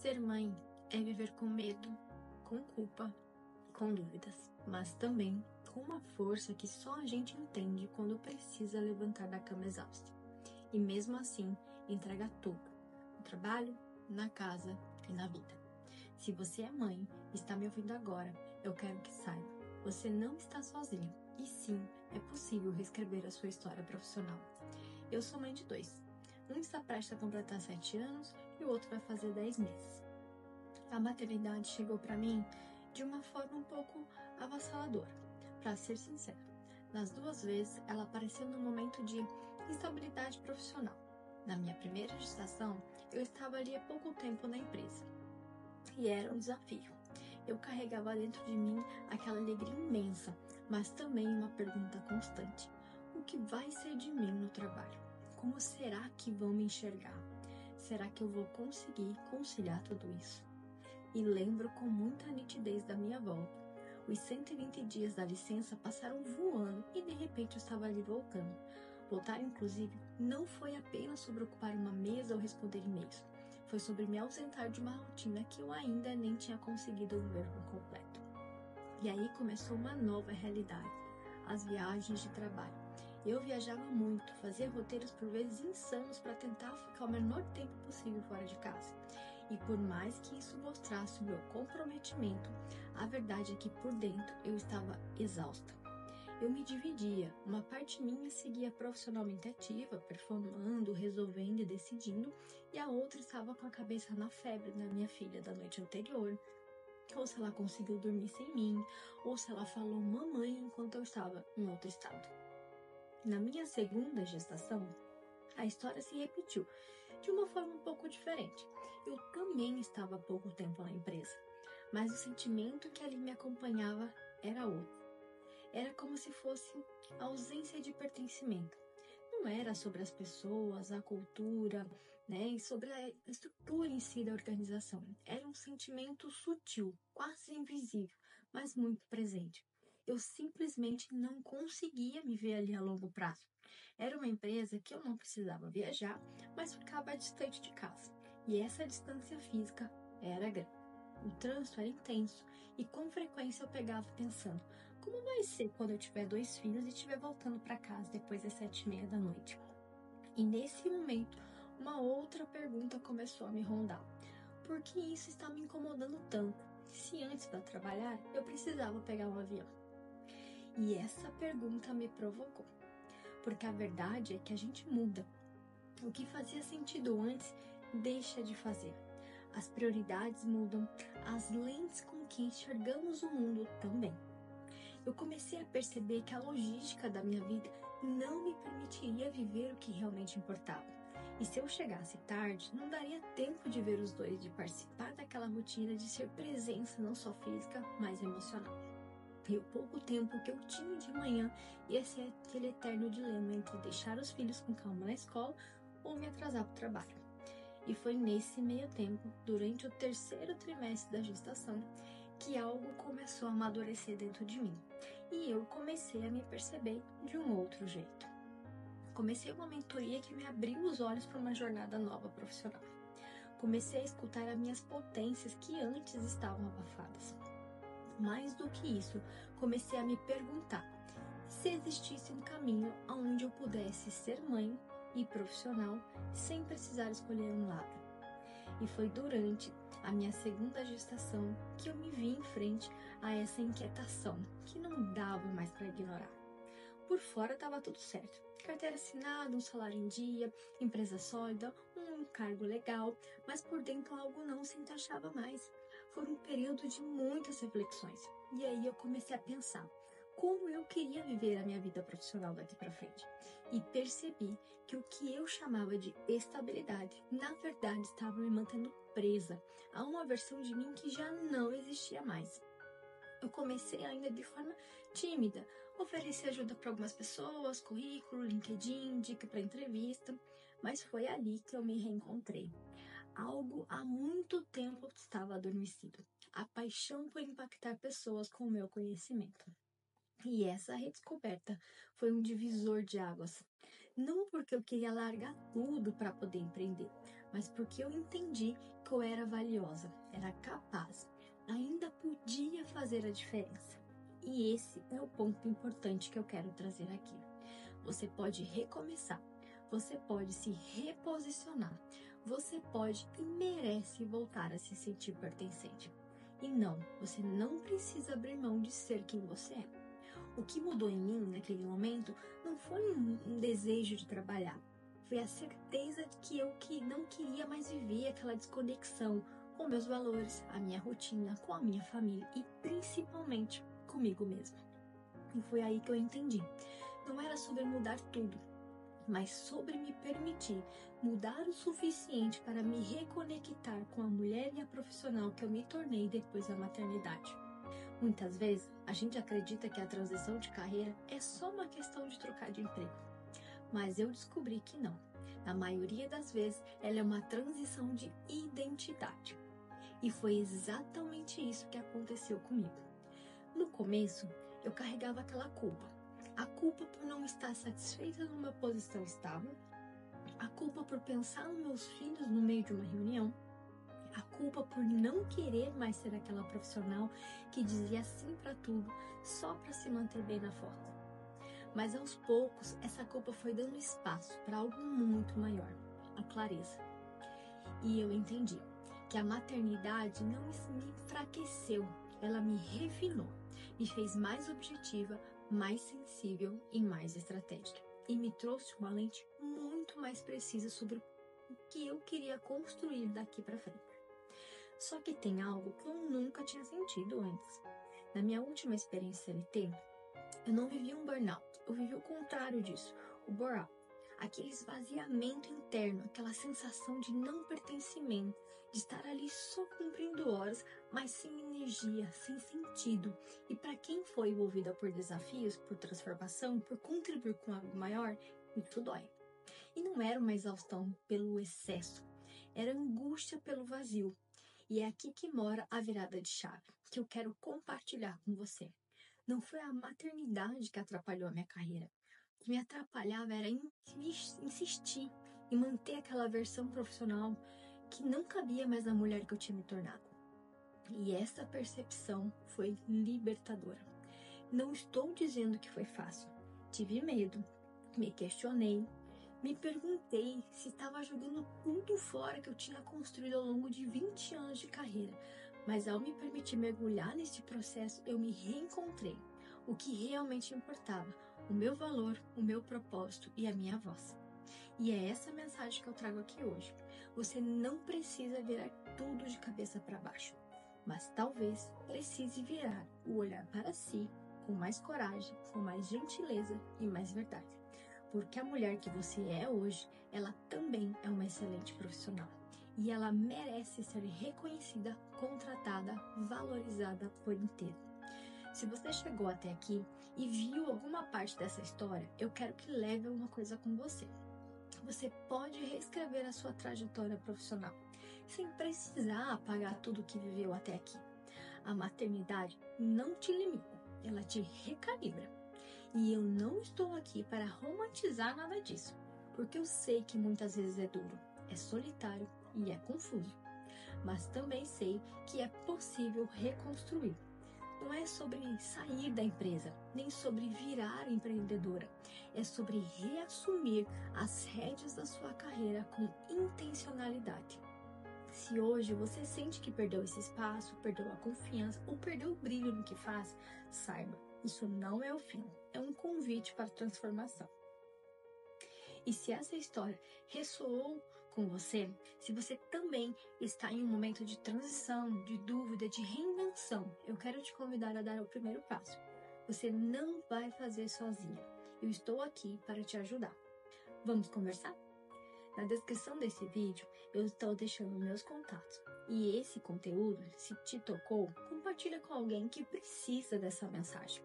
Ser mãe é viver com medo, com culpa, com dúvidas, mas também com uma força que só a gente entende quando precisa levantar da cama exausta. E mesmo assim, entrega tudo, no trabalho, na casa e na vida. Se você é mãe e está me ouvindo agora, eu quero que saiba, você não está sozinho. E sim, é possível reescrever a sua história profissional. Eu sou mãe de 2. Um está prestes a completar 7 anos e o outro vai fazer 10 meses. A maternidade chegou para mim de uma forma um pouco avassaladora, para ser sincera. Nas 2 vezes, ela apareceu num momento de instabilidade profissional. Na minha primeira gestação, eu estava ali há pouco tempo na empresa. E era um desafio. Eu carregava dentro de mim aquela alegria imensa, mas também uma pergunta constante. O que vai ser de mim no trabalho? Como será que vão me enxergar? Será que eu vou conseguir conciliar tudo isso? E lembro com muita nitidez da minha volta. Os 120 dias da licença passaram voando e de repente eu estava ali voltando. Voltar, inclusive, não foi apenas sobre ocupar uma mesa ou responder e-mails. Foi sobre me ausentar de uma rotina que eu ainda nem tinha conseguido viver por completo. E aí começou uma nova realidade, as viagens de trabalho. Eu viajava muito, fazia roteiros por vezes insanos para tentar ficar o menor tempo possível fora de casa. E por mais que isso mostrasse o meu comprometimento, a verdade é que por dentro eu estava exausta. Eu me dividia, uma parte minha seguia profissionalmente ativa, performando, resolvendo e decidindo, e a outra estava com a cabeça na febre da minha filha da noite anterior, ou se ela conseguiu dormir sem mim, ou se ela falou mamãe enquanto eu estava em outro estado. Na minha segunda gestação, a história se repetiu, de uma forma um pouco diferente. Eu também estava há pouco tempo na empresa, mas o sentimento que ali me acompanhava era outro. Era como se fosse a ausência de pertencimento. Não era sobre as pessoas, a cultura, e sobre a estrutura em si da organização. Era um sentimento sutil, quase invisível, mas muito presente. Eu simplesmente não conseguia me ver ali a longo prazo. Era uma empresa que eu não precisava viajar, mas ficava distante de casa. E essa distância física era grande. O trânsito era intenso e com frequência eu pegava pensando, como vai ser quando eu tiver 2 filhos e estiver voltando para casa depois das 7h30 da noite? E nesse momento, uma outra pergunta começou a me rondar. Por que isso está me incomodando tanto? Se antes de trabalhar, eu precisava pegar um avião. E essa pergunta me provocou. Porque a verdade é que a gente muda. O que fazia sentido antes, deixa de fazer. As prioridades mudam, as lentes com que enxergamos o mundo também. Eu comecei a perceber que a logística da minha vida não me permitiria viver o que realmente importava. E se eu chegasse tarde, não daria tempo de ver os 2, de participar daquela rotina, de ser presença não só física, mas emocional. E o pouco tempo que eu tinha de manhã ia ser aquele eterno dilema entre deixar os filhos com calma na escola ou me atrasar para o trabalho. E foi nesse meio tempo, durante o 3º trimestre da gestação, que algo começou a amadurecer dentro de mim. E eu comecei a me perceber de um outro jeito. Comecei uma mentoria que me abriu os olhos para uma jornada nova profissional. Comecei a escutar as minhas potências que antes estavam abafadas. Mais do que isso, comecei a me perguntar se existisse um caminho onde eu pudesse ser mãe e profissional sem precisar escolher um lado. E foi durante a minha segunda gestação que eu me vi em frente a essa inquietação que não dava mais para ignorar. Por fora estava tudo certo. Carteira assinada, um salário em dia, empresa sólida, um cargo legal, mas por dentro algo não se encaixava mais. Foi um período de muitas reflexões. E aí eu comecei a pensar como eu queria viver a minha vida profissional daqui para frente. E percebi que o que eu chamava de estabilidade, na verdade estava me mantendo presa a uma versão de mim que já não existia mais. Eu comecei ainda de forma tímida, ofereci ajuda para algumas pessoas, currículo, LinkedIn, dica para entrevista, mas foi ali que eu me reencontrei. Algo há muito tempo estava adormecido, a paixão por impactar pessoas com o meu conhecimento. E essa redescoberta foi um divisor de águas. Não porque eu queria largar tudo para poder empreender, mas porque eu entendi que eu era valiosa, era capaz, ainda podia fazer a diferença. E esse é o ponto importante que eu quero trazer aqui. Você pode recomeçar, você pode se reposicionar, você pode e merece voltar a se sentir pertencente. E não, você não precisa abrir mão de ser quem você é. O que mudou em mim naquele momento não foi um desejo de trabalhar, foi a certeza de que não queria mais viver aquela desconexão com meus valores, a minha rotina, com a minha família e principalmente comigo mesma. E foi aí que eu entendi. Não era sobre mudar tudo, mas sobre me permitir mudar o suficiente para me reconectar com a mulher e a profissional que eu me tornei depois da maternidade. Muitas vezes, a gente acredita que a transição de carreira é só uma questão de trocar de emprego. Mas eu descobri que não. Na maioria das vezes, ela é uma transição de identidade. E foi exatamente isso que aconteceu comigo. No começo, eu carregava aquela culpa. A culpa por não estar satisfeita numa posição estável, a culpa por pensar nos meus filhos no meio de uma reunião, a culpa por não querer mais ser aquela profissional que dizia sim para tudo só para se manter bem na foto. Mas aos poucos, essa culpa foi dando espaço para algo muito maior, a clareza. E eu entendi que a maternidade não me enfraqueceu, ela me refinou, me fez mais objetiva, mais sensível e mais estratégica. E me trouxe uma lente muito mais precisa sobre o que eu queria construir daqui para frente. Só que tem algo que eu nunca tinha sentido antes. Na minha última experiência CLT, eu não vivi um burnout, eu vivi o contrário disso, o bore-out. Aquele esvaziamento interno, aquela sensação de não pertencimento, de estar ali só cumprindo horas, mas sem energia, sem sentido. E para quem foi envolvida por desafios, por transformação, por contribuir com algo maior, isso dói. E não era uma exaustão pelo excesso, era angústia pelo vazio. E é aqui que mora a virada de chave, que eu quero compartilhar com você. Não foi a maternidade que atrapalhou a minha carreira. O que me atrapalhava era insistir em manter aquela versão profissional que não cabia mais na mulher que eu tinha me tornado. E essa percepção foi libertadora. Não estou dizendo que foi fácil. Tive medo, me questionei, me perguntei se estava jogando tudo fora que eu tinha construído ao longo de 20 anos de carreira. Mas ao me permitir mergulhar nesse processo, eu me reencontrei. O que realmente importava, o meu valor, o meu propósito e a minha voz. E é essa mensagem que eu trago aqui hoje. Você não precisa virar tudo de cabeça para baixo, mas talvez precise virar o olhar para si com mais coragem, com mais gentileza e mais verdade. Porque a mulher que você é hoje, ela também é uma excelente profissional. E ela merece ser reconhecida, contratada, valorizada por inteiro. Se você chegou até aqui e viu alguma parte dessa história, eu quero que leve uma coisa com você. Você pode reescrever a sua trajetória profissional, sem precisar apagar tudo que viveu até aqui. A maternidade não te limita, ela te recalibra. E eu não estou aqui para romantizar nada disso, porque eu sei que muitas vezes é duro, é solitário e é confuso. Mas também sei que é possível reconstruir. Não é sobre sair da empresa, nem sobre virar empreendedora. É sobre reassumir as rédeas da sua carreira com intencionalidade. Se hoje você sente que perdeu esse espaço, perdeu a confiança ou perdeu o brilho no que faz, saiba, isso não é o fim, é um convite para a transformação. E se essa história ressoou com você, se você também está em um momento de transição, de dúvida, de reinvenção, eu quero te convidar a dar o primeiro passo. Você não vai fazer sozinha. Eu estou aqui para te ajudar. Vamos conversar? Na descrição desse vídeo, eu estou deixando meus contatos. E esse conteúdo, se te tocou, compartilha com alguém que precisa dessa mensagem.